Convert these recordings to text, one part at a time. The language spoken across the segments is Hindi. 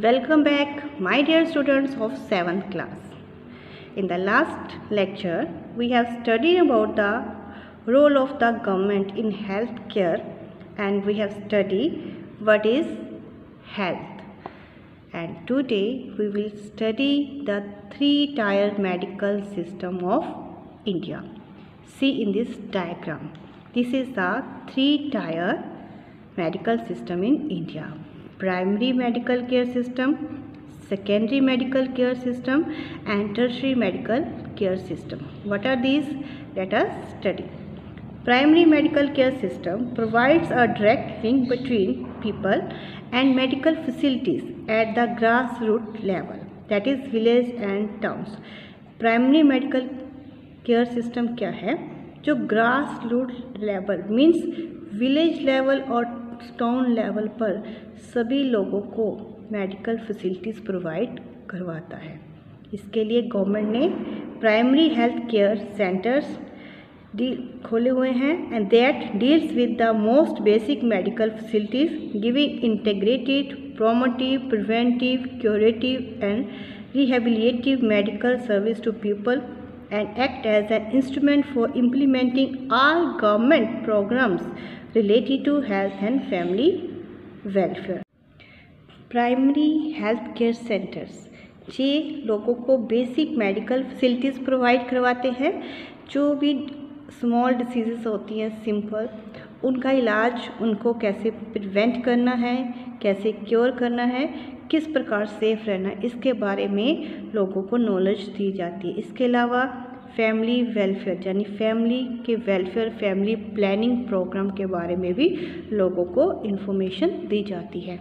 Welcome back, my dear students of 7th class. In the last lecture, we have studied about the role of the government in health care, and we have studied what is health. And today we will study the three-tier medical system of India. See in this diagram. This is the three-tier medical system in India. Primary medical care system, secondary medical care system, and tertiary medical care system. What are these? Let us study. Primary medical care system provides a direct link between people and medical facilities at the grassroots level, that is village and towns. Primary medical care system क्या है? जो grass root level means village level और टाउन लेवल पर सभी लोगों को मेडिकल फैसिलिटीज़ प्रोवाइड करवाता है. इसके लिए गवर्नमेंट ने प्राइमरी हेल्थ केयर सेंटर्स खोले हुए हैं and that deals with the most basic medical facilities giving integrated promotive preventive curative and rehabilitative medical service to people and act as an instrument for implementing all government programs related to health and family welfare. Primary health care centers ये लोगों को बेसिक मेडिकल फैसिलिटीज़ प्रोवाइड करवाते हैं. जो भी स्मॉल डिसीज़ेस होती हैं सिंपल, उनका इलाज उनको कैसे प्रिवेंट करना है, कैसे क्योर करना है, किस प्रकार सेफ रहना, इसके बारे में लोगों को नॉलेज दी जाती है. इसके अलावा फैमिली वेलफेयर यानी फैमिली के वेलफेयर, फैमिली प्लानिंग प्रोग्राम के बारे में भी लोगों को इन्फॉर्मेशन दी जाती है.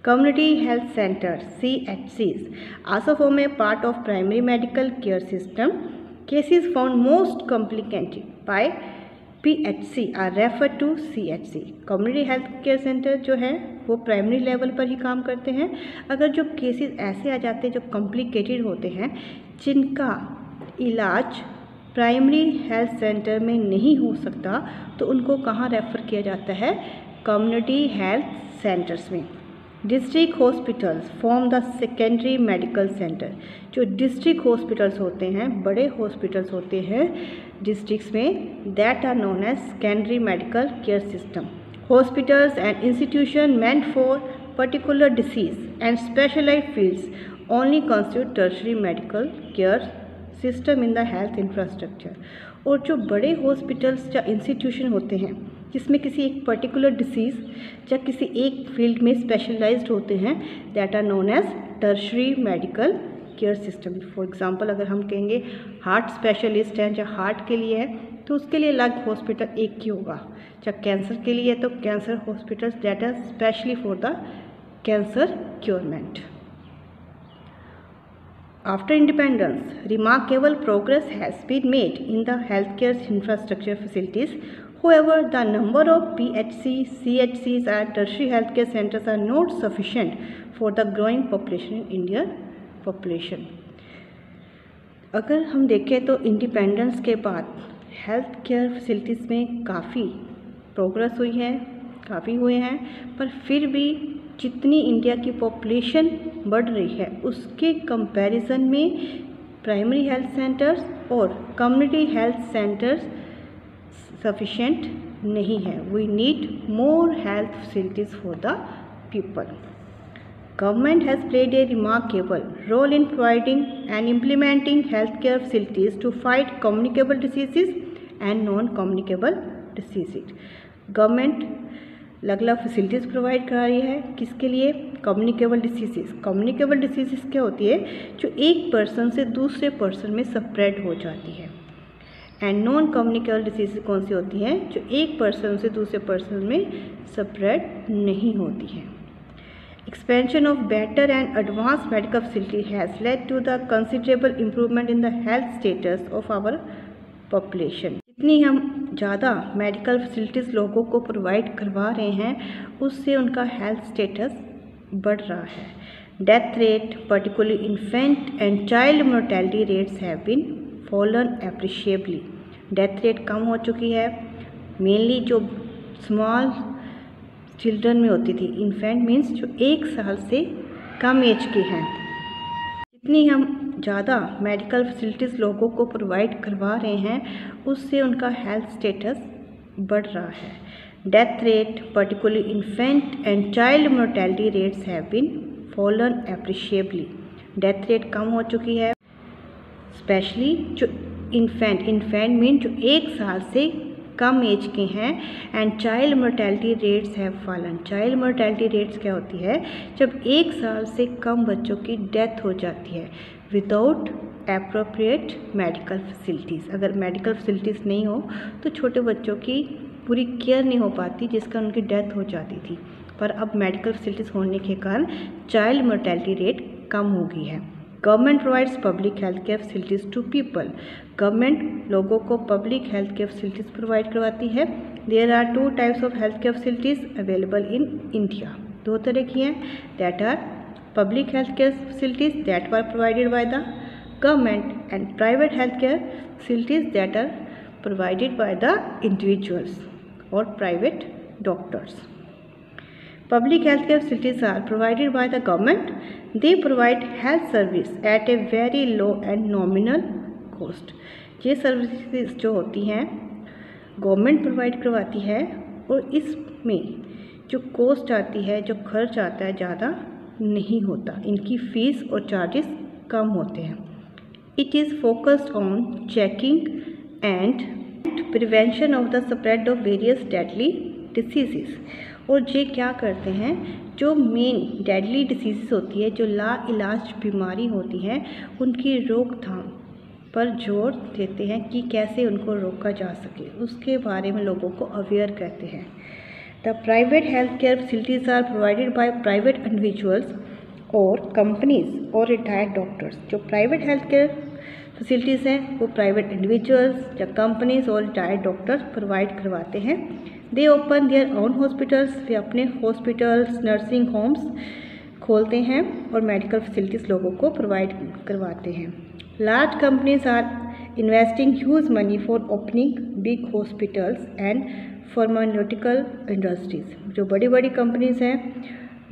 Community health centre CHCs also form a part of primary medical care system. Cases found most complicated by PHC are refer to CHC. Community health care centre जो है वो प्राइमरी लेवल पर ही काम करते हैं. अगर जो केसेस ऐसे आ जाते हैं जो कॉम्प्लिकेटेड होते हैं, जिनका इलाज प्राइमरी हेल्थ सेंटर में नहीं हो सकता, तो उनको कहाँ रेफ़र किया जाता है? कम्युनिटी हेल्थ सेंटर्स में. District hospitals form the secondary medical centre. जो डिस्ट्रिक्ट हॉस्पिटल्स होते हैं, बड़े हॉस्पिटल्स होते हैं डिस्ट्रिक्ट्स में, that are known as secondary medical care system. Hospitals and institution meant for particular disease and specialised fields only constitute tertiary medical care system in the health infrastructure. और जो बड़े हॉस्पिटल्स या इंस्टीट्यूशन होते हैं जिसमें किसी एक पर्टिकुलर डिसीज़ या किसी एक फील्ड में स्पेशलाइज्ड होते हैं, that are known as tertiary medical care system. For example अगर हम कहेंगे हार्ट स्पेशलिस्ट हैं या हार्ट के लिए है, तो उसके लिए अलग हॉस्पिटल एक ही होगा. जब कैंसर के लिए है तो cancer hospitals that are specially for the cancer curement. After independence, remarkable progress has been made in the healthcare infrastructure facilities. However, the number of PHCs, CHCs and tertiary healthcare centers are not sufficient for the growing population in Indian population. अगर हम देखें तो इंडिपेंडेंस के बाद हेल्थ केयर फैसिलिटीज़ में काफ़ी प्रोग्रेस हुई है, काफ़ी हुए हैं, पर फिर भी जितनी इंडिया की पॉपुलेशन बढ़ रही है उसके कंपैरिजन में प्राइमरी हेल्थ सेंटर्स और कम्युनिटी हेल्थ सेंटर्स सफिशेंट नहीं है. We need more health facilities for the people. Government has played a remarkable role in providing and implementing health care facilities to fight communicable diseases and non communicable diseases. Government अलग अलग फैसिलिटीज़ प्रोवाइड करा रही है. किसके लिए? Communicable disease. कम्युनिकेबल डिसीज़ क्या होती है? जो एक पर्सन से दूसरे पर्सन में स्प्रेड हो जाती है. एंड नॉन कम्युनिकेबल डिसीज़ कौन सी होती हैं? जो एक पर्सन से दूसरे पर्सन में स्प्रेड नहीं होती है. Expansion of better and advance medical facility has led to the considerable improvement in the health status of our population. जितनी हम ज़्यादा मेडिकल फैसिलिटीज़ लोगों को प्रोवाइड करवा रहे हैं, उससे उनका हेल्थ स्टेटस बढ़ रहा है. Death rate particularly infant and child mortality rates have been fallen appreciably. Death rate कम हो चुकी है. मेनली जो स्मॉल चिल्ड्रन में होती थी, इन्फेंट मीन्स जो 1 साल से कम एज के हैं, जितनी हम ज़्यादा मेडिकल फैसिलिटीज़ लोगों को प्रोवाइड करवा रहे हैं उससे उनका हेल्थ स्टेटस बढ़ रहा है। Death rate particularly infant and child mortality rates have been fallen appreciably. Death rate कम हो चुकी है, स्पेशली जो इन्फेंट मीन जो 1 साल से कम एज के हैं, and child mortality rates have fallen. Child mortality rates क्या होती है? जब 1 साल से कम बच्चों की डेथ हो जाती है विदाउट एप्रोप्रिएट मेडिकल फैसिलिटीज़। अगर मेडिकल फैसिलिटीज़ नहीं हो तो छोटे बच्चों की पूरी केयर नहीं हो पाती, जिसका उनकी डेथ हो जाती थी। पर अब मेडिकल फैसिलिटीज़ होने के कारण चाइल्ड मोर्टेलिटी रेट कम हो गई है। Government provides public health care facilities to people. Government लोगों को public health care facilities provide करवाती है। There are 2 types of health care facilities available in India. 2 तरह की हैं, that are public health care facilities that are provided by the government and private health care facilities that are provided by the individuals और private doctors. Public healthcare facilities are provided by the government. They provide health service at a very low and nominal cost. ये सर्विसेज जो होती हैं गवर्नमेंट प्रोवाइड करवाती है और इसमें जो कॉस्ट आती है, जो खर्च आता है, ज़्यादा नहीं होता। इनकी फ़ीस और चार्जेस कम होते हैं। It is focused on checking and prevention of the spread of various deadly diseases. और ये क्या करते हैं? जो मेन डेडली डिसीज़ होती है, जो लाइलाज बीमारी होती हैं, उनकी रोकथाम पर जोर देते हैं कि कैसे उनको रोका जा सके, उसके बारे में लोगों को अवेयर करते हैं। The private health care facilities are provided by private individuals और कंपनीज और रिटायर्ड डॉक्टर्स। जो प्राइवेट हेल्थ केयर फैसिलिटीज़ हैं वो प्राइवेट इंडिविजुअल्स या कंपनीज और रिटायर्ड डॉक्टर्स प्रोवाइड करवाते हैं। They open their own hospitals. वे अपने हॉस्पिटल्स, नर्सिंग होम्स खोलते हैं और मेडिकल फैसिलिटीज़ लोगों को प्रोवाइड करवाते हैं। Large companies are investing huge money for opening big hospitals and pharmaceutical industries. जो बड़ी बड़ी कंपनीज हैं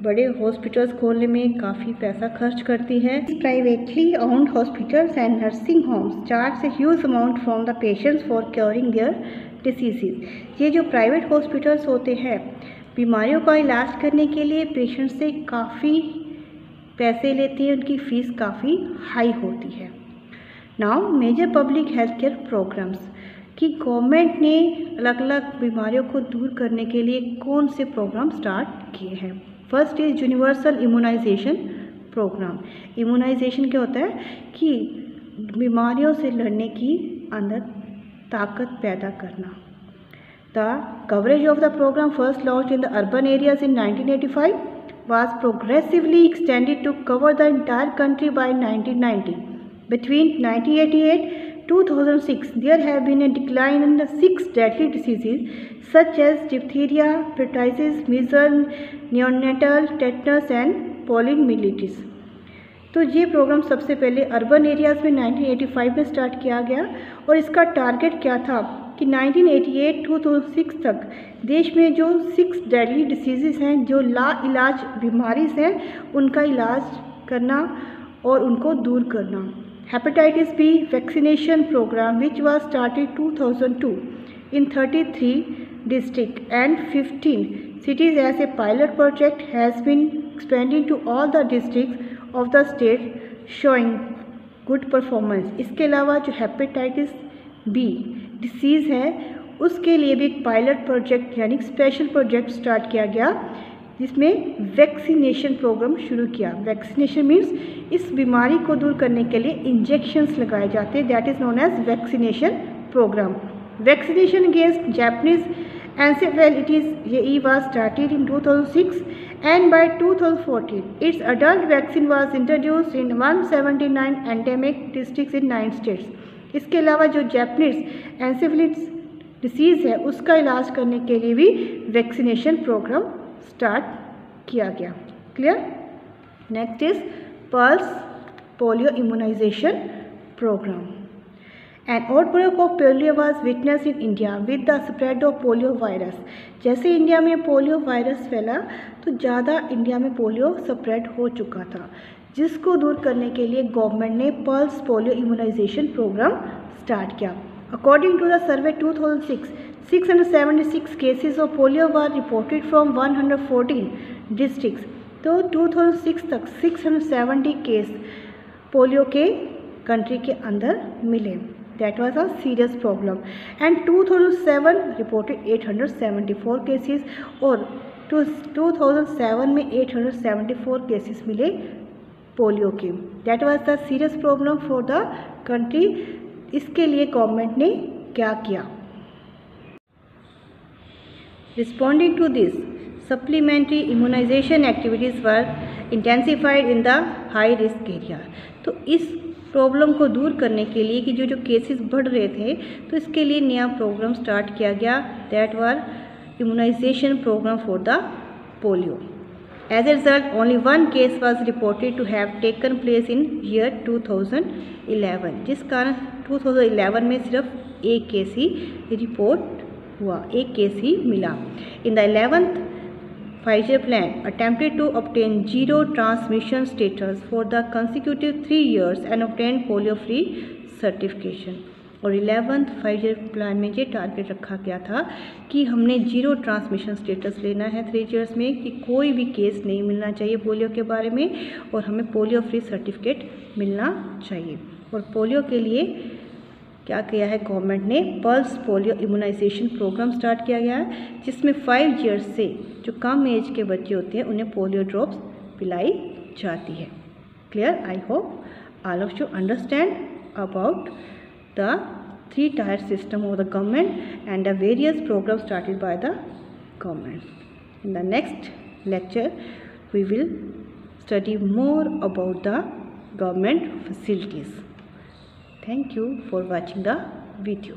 बड़े हॉस्पिटल्स खोलने में काफ़ी पैसा खर्च करती है। Privately owned hospitals and nursing homes charge a huge amount from the patients for curing their disease. ये जो प्राइवेट हॉस्पिटल्स होते हैं बीमारियों का इलाज करने के लिए पेशेंट से काफ़ी पैसे लेते हैं, उनकी फ़ीस काफ़ी हाई होती है। Now major public health care programmes कि गवर्नमेंट ने अलग अलग बीमारियों को दूर करने के लिए कौन से प्रोग्राम स्टार्ट किए हैं। First is universal immunization programme. Immunization क्या होता है कि बीमारियों से लड़ने की अंदर ताकत पैदा करना। The coverage of the programme first launched in the urban areas in 1985 was progressively extended to cover the entire country by 1990. Between 1988-2006, there have been a decline in the 6 deadly diseases such as diphtheria, pertussis, measles, neonatal tetanus and poliomyelitis. तो ये प्रोग्राम सबसे पहले अर्बन एरियाज़ में 1985 में स्टार्ट किया गया और इसका टारगेट क्या था कि 1988-2006 तक देश में जो 6 डेडली डिसीज़ हैं, जो लाइलाज बीमारी हैं, उनका इलाज करना और उनको दूर करना। Hepatitis B vaccination programme which was started 2002 in 33 districts and 15 cities as a pilot project has been expanded to all the districts of the state showing good performance. इसके अलावा जो हेपेटाइटिस बी डिसीज़ है उसके लिए भी एक पायलट प्रोजेक्ट यानी स्पेशल प्रोजेक्ट स्टार्ट किया गया जिसमें वैक्सीनेशन प्रोग्राम शुरू किया। वैक्सीनेशन मीन्स इस बीमारी को दूर करने के लिए इंजेक्शंस लगाए जाते हैं, that is known as vaccination programme. Vaccination against Japanese encephalitis was started in 2006 and by 2014 its adult vaccine was introduced in 179 endemic districts in 9 states. इसके अलावा जो जापानीज एंसेफेलाइटिस डिसीज़ है उसका इलाज करने के लिए भी वैक्सीनेशन प्रोग्राम स्टार्ट किया गया। Clear? Next is pulse polio immunisation programme. An outbreak of polio was witnessed in India with the spread of polio virus. जैसे इंडिया में पोलियो वायरस फैला तो ज़्यादा इंडिया में पोलियो स्प्रेड हो चुका था, जिसको दूर करने के लिए गवर्नमेंट ने pulse polio immunisation programme start किया. According to the survey 2006, 676 cases of polio were reported from 114 districts. तो 2006 तक 670 केस पोलियो के कंट्री के अंदर मिले. That was a serious problem. And 2007 reported 874 cases और 2007 में 874 cases मिले पोलियो के. That was the serious problem for the country. इसके लिए गवर्नमेंट ने क्या किया? Responding to this, supplementary immunization activities were intensified in the high risk area. तो इस प्रॉब्लम को दूर करने के लिए कि जो केसेस बढ़ रहे थे, तो इसके लिए नया प्रोग्राम स्टार्ट किया गया. That were immunization programme for the polio. As a result only one case was reported to have taken place in year 2011, जिस कारण 2011 में सिर्फ एक केस ही रिपोर्ट हुआ, एक केस ही मिला. In the 11th Pfizer plan attempted to obtain zero transmission status for the consecutive 3 years and obtained polio-free certification. और 11th Pfizer plan में ये टारगेट रखा गया था कि हमने जीरो ट्रांसमिशन स्टेटस लेना है 3 years में, कि कोई भी केस नहीं मिलना चाहिए पोलियो के बारे में, और हमें पोलियो फ्री सर्टिफिकेट मिलना चाहिए. और पोलियो के लिए क्या किया है गवर्नमेंट ने? Pulse polio immunisation programme start किया गया है, जिसमें 5 years से जो कम एज के बच्चे होते हैं उन्हें पोलियो ड्रॉप्स पिलाई जाती है. Clear? I hope all of you understand about the 3-tier system of the government and the various programs started by the government. In the next lecture we will study more about the government facilities. Thank you for watching the video.